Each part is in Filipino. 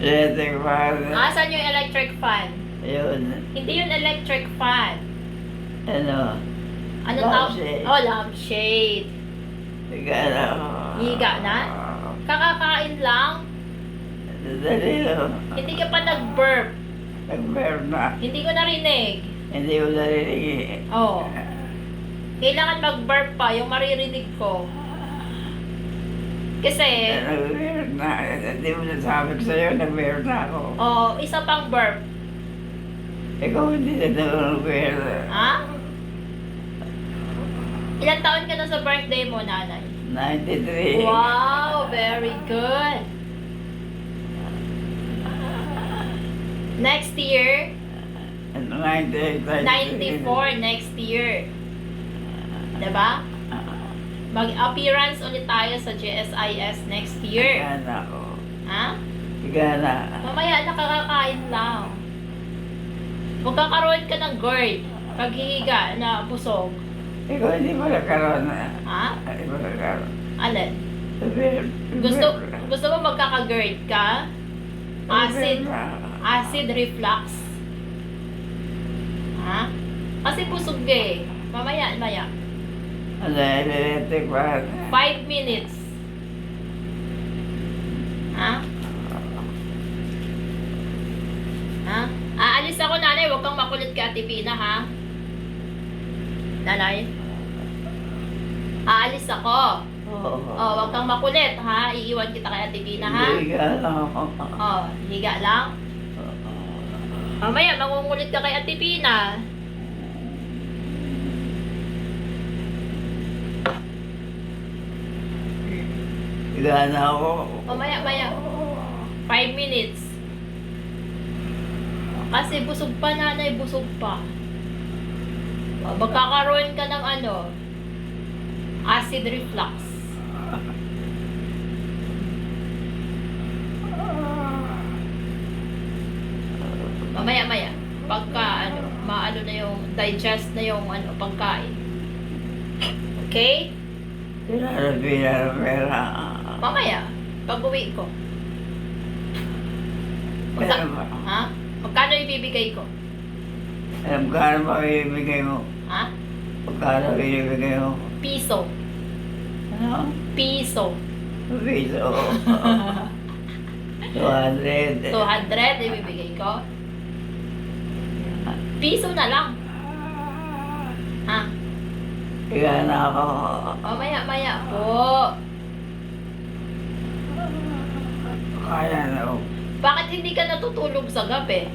Electric fan. Asan yung electric fan? Ayun. Hindi yun electric fan. Ano? Ano tawag? Lampshade. Oh, lampshade. Higa na ako. Higa na? Kakakain lang? Dali lang. Hindi ka pa nag-burp. Nag-burp na. Hindi ko narinig. Hindi ko narinig. Oh. Kailangan mag-burp pa, yung maririnig ko. Kasi, Nag-burp na. Hindi mo nasabi ko sa'yo, nag-burp na ako. oh, isa pang burp. Ikaw hindi na nag-burp. Ha? Ilang taon ka na sa birthday mo, nanay? 93. Wow, very good. Next year, 94. 94 next year. Diba? Mag-appearance ulit tayo sa GSIS next year. Higa na ako. Ha? Higa na. Mamaya nakakakain lang. Magkakaroon ka ng GERD. Paghihiga na busog. Ikaw hindi mo nagkaroon na. Ha? Hindi mo nagkaroon. Alin? Nag-burp. Gusto mo magkaka-GERD ka? Acid reflux. Ha? Kasi busog ka eh. Mamaya. Ano, electric fan. 5 minutes. Ha? Ha? Aalis ako, nanay. Huwag kang makulit kay Ate Pina, ha? Nanay? Aalis ako. Oo. Oh, huwag kang makulit, ha? Iiwan kita kay Ate Pina, ha? Higa lang ako. Oh, higa lang. Mamaya, mangungulit ka kay Ate Pina. Higa na ako. Mamaya. 5 minutes. Kasi busog pa, nanay, busog pa. Magkakaroon ka ng acid reflux. Mamaya. Pagka, maano na yung, digest na yung, pagkain. Okay? Pinara pera. Mamaya, pag-uwi ko. Pera ba? Ha? Magkano ibibigay ko? Alam ka na ba ibibigay mo? Ha? Magkano ibibigay mo? Piso. Ano? Piso. Piso. 200. 200 ibibigay ko. Piso na lang. Ha? Higa na ako. Maya po. Kaya na ako. Bakit hindi ka natutulog sa gabi?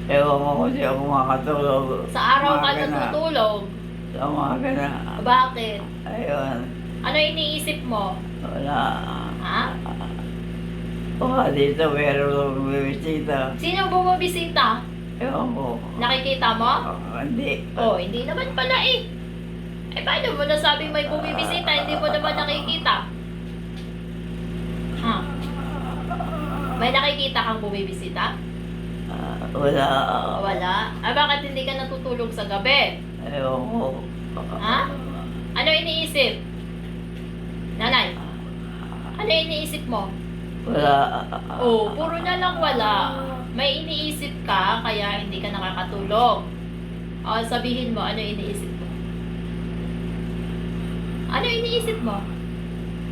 Ewan ko kung di ako makatulog. Sa araw ka Umaga na. natutulog. Sa umaga na. Bakit? Ayun. Ano iniisip mo? Wala. Ha? Baka dito meron bumibisita. Sino bumibisita? Ewan ko. Nakikita mo? Hindi. Oh, hindi naman pala eh. Eh, paano mo nasabing may bumibisita? Hindi mo naman nakikita. Ha? May nakikita kang bumibisita? Wala. Wala. Bakit hindi ka natutulog sa gabi? Ewan ko. Ha? Ano iniisip? Nanay? Ano iniisip mo? Wala. Oh, puro na lang wala. May iniisip ka, kaya hindi ka nakakatulog. Sabihin mo, ano iniisip mo? Ano iniisip mo?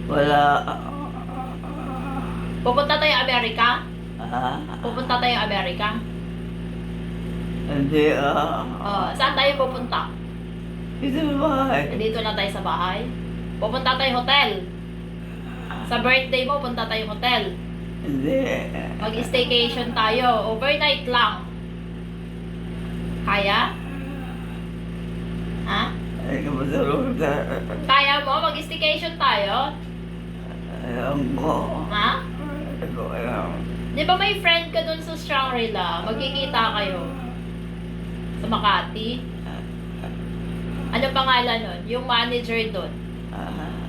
Wala. Pupunta tayo Amerika? Ah, Pupunta tayo Amerika? hindi Saan tayo pupunta? Dito sa bahay. Dito na tayo sa bahay? Pupunta tayo hotel? Sa birthday mo, punta tayo hotel? Hindi. Mag-staycation tayo. Overnight lang. Kaya? Ha? Ay, kamatulog na. Kaya mo? Mag-staycation tayo? Ewan ko. Ha? Hindi ko alam. Di ba may friend ka dun sa Shangri-La? Magkikita kayo. Sa Makati? Ano pangalan nun? Yung manager dun.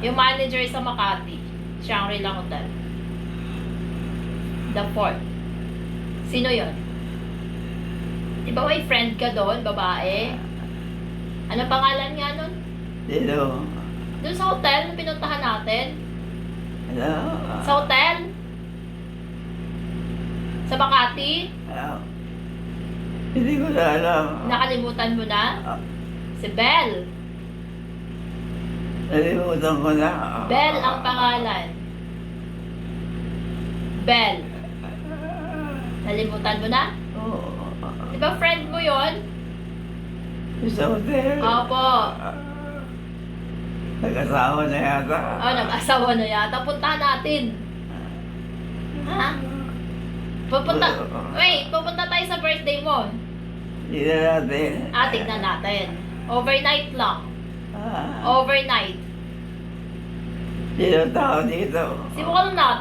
Yung manager sa Makati. Shangri-La Hotel. The Fort. Sino yon? Di ba may friend ka doon, babae? Ano pangalan nga nun? Dito. Doon sa hotel na pinuntahan natin? Ano? Sa hotel? Sa Makati? Hindi ko na alam. Nakalimutan mo na? Si Bell. Nalimutan ko na. Bell ang pangalan. Bell. Nalimutan mo na? Oo. Di ba friend mo yon? Sa hotel. Opo. Nag-asawa na yata. Oh, nag-asawa na yata. Punta natin. Ha? Pupunta tayo sa birthday mo. Hindi na natin. Tignan natin. Overnight lang. Ah, Overnight. Sino tao dito? Si Walnut.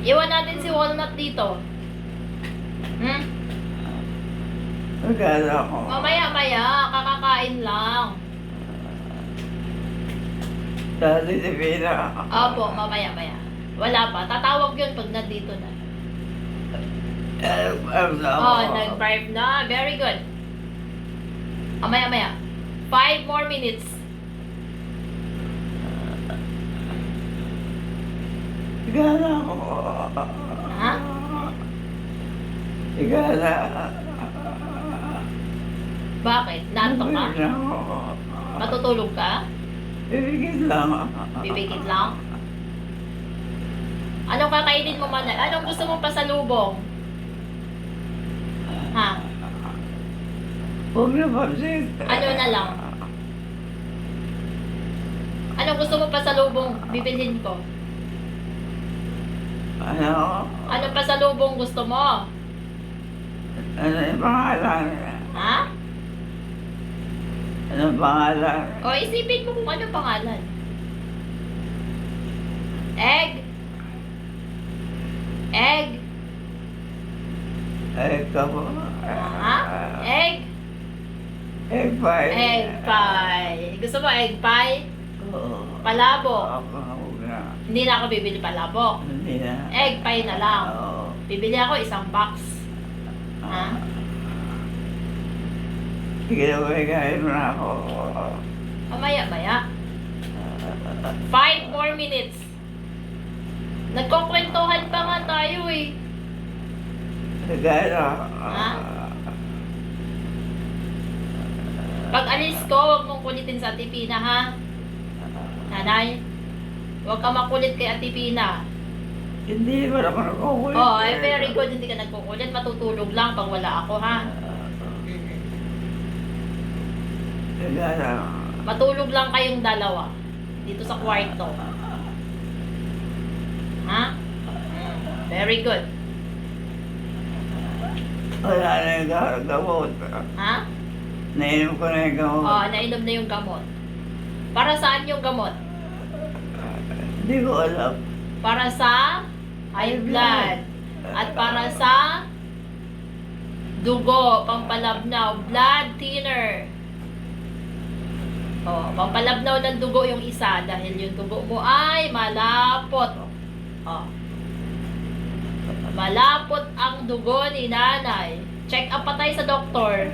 Iwan natin si Walnut dito. Hmm? Magkano ako? Mamaya-maya, kakakain lang. Sa Pilipina. Opo, mamaya-maya. Wala pa. Tatawag yun pag nandito na. Oh, nag-drive na. Very good. Mamaya-maya. 5 more minutes. Gana ako. Ha? Gana. Bakit? Nantok ka? Gana ako. Matutulog ka? Bibigit lang. Pipikit lang? Anong kakainin mo man? Anong gusto mong pasalubong? Ha? Huwag na pansin. Ano na lang? Anong gusto mong pasalubong bibilhin ko? Ano? Anong pasalubong gusto mo? Ano yung pangalan? Ha? Ano yung pangalan? O isipin mo kung ano pangalan. Egg? Egg? Egg ka po. Ha? Egg? Egg pie. Egg pie. Gusto mo egg pie? Oo. Palabok. Huwag na. Hindi na ako bibili palabok. Hindi na. Egg pie na lang. Oo. Bibili ako isang box. Ha? Sige na ba kain mo na ako? Mamaya-maya. 5 more minutes. Nagkukwentuhan pa nga tayo eh. Gana. Ha? Pag alis ko, huwag mong kulitin sa Ate Pina, ha? Nanay, huwag ka makulit kay Ate Pina. Hindi mo naman ako kulit. Oh, very good. Hindi ka nagkukulit. Matutulog lang pag wala ako, ha? Gana. Matulog lang kayong dalawa. Dito sa kwarto. Ha? Very good. Wala na yung gamot. Ha? Nainom ko na yung gamot. Oh, nainom na yung gamot. Para saan yung gamot? Hindi ko alam. Para sa high blood. At para sa dugo, pampalabnaw, blood thinner. Oh, pampalabnaw ng dugo yung isa dahil yung dugo mo ay malapot. Oh. Malapot ang dugo ni nanay. Check up pa tayo sa doktor.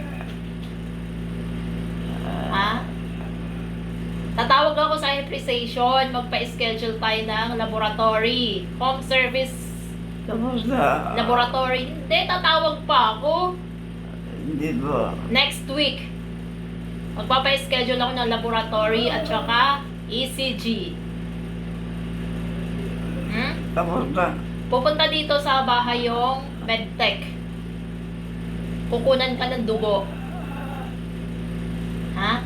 Ha? Tatawag ako sa impression, magpa-schedule tayo ng laboratory. Home service Tapos na. laboratory. Hindi, tatawag pa ako. Hindi ba? Next week. Magpapa-schedule ako ng laboratory at saka ECG. Tapos na. Pupunta dito sa bahay yung medtech. Kukunan ka ng dugo. Ha?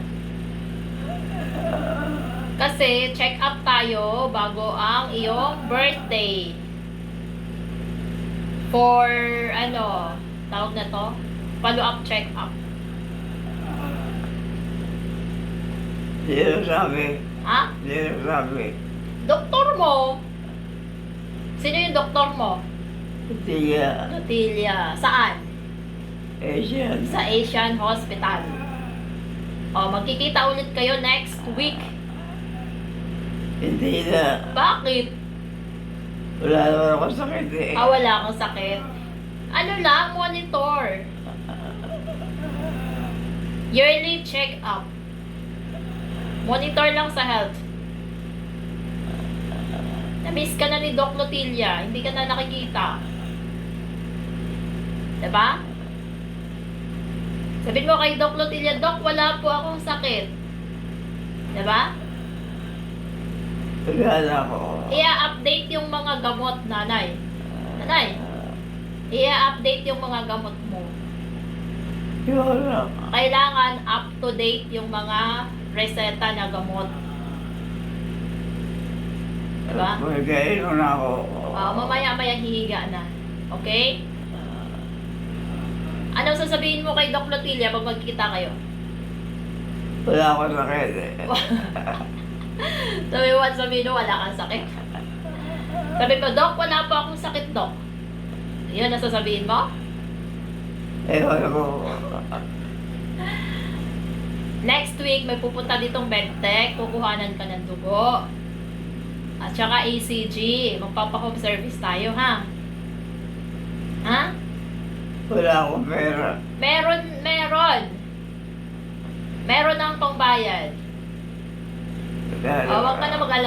Kasi check up tayo bago ang iyong birthday. For ano, tawag na to? Follow up check up. Sino sabi? Ha? Sino sabi? Doktor mo. Sino yung doktor mo? Tiga. Notilia. Saan? Asian. Sa Asian Hospital. O, magkikita ulit kayo next week. Hindi na. Bakit? Wala naman ako sakit eh. Wala akong sakit. Ano lang, monitor. Yearly check-up. Monitor lang sa health. Na-miss ka na ni Doc Lotilia. Hindi ka na nakikita. Diba? Sabihin mo kay Doc Lotilia, Doc, wala po akong sakit. Diba? Wala na ako. I-update yung mga gamot, nanay. Nanay, i-update yung mga gamot mo. Wala. Kailangan up-to-date yung mga reseta na gamot. Diba? Magkainom na ako. Mamaya-maya hihiga na. Okay? Ano sasabihin mo kay Doc Lotilia pag magkikita kayo? Wala akong sakit eh. Sabihin mo, wala kang sakit. Sabi mo, Doc, wala po akong sakit, Doc. Yun ang sasabihin mo? Ewan ko. Next week, may pupunta ditong medtech, kukuhanan ka ng dugo. At saka ECG, magpapa-home service tayo, ha? Ha? Wala akong pera. Meron. Meron ang pangbayad. Wala. Huwag ka na mag-alala.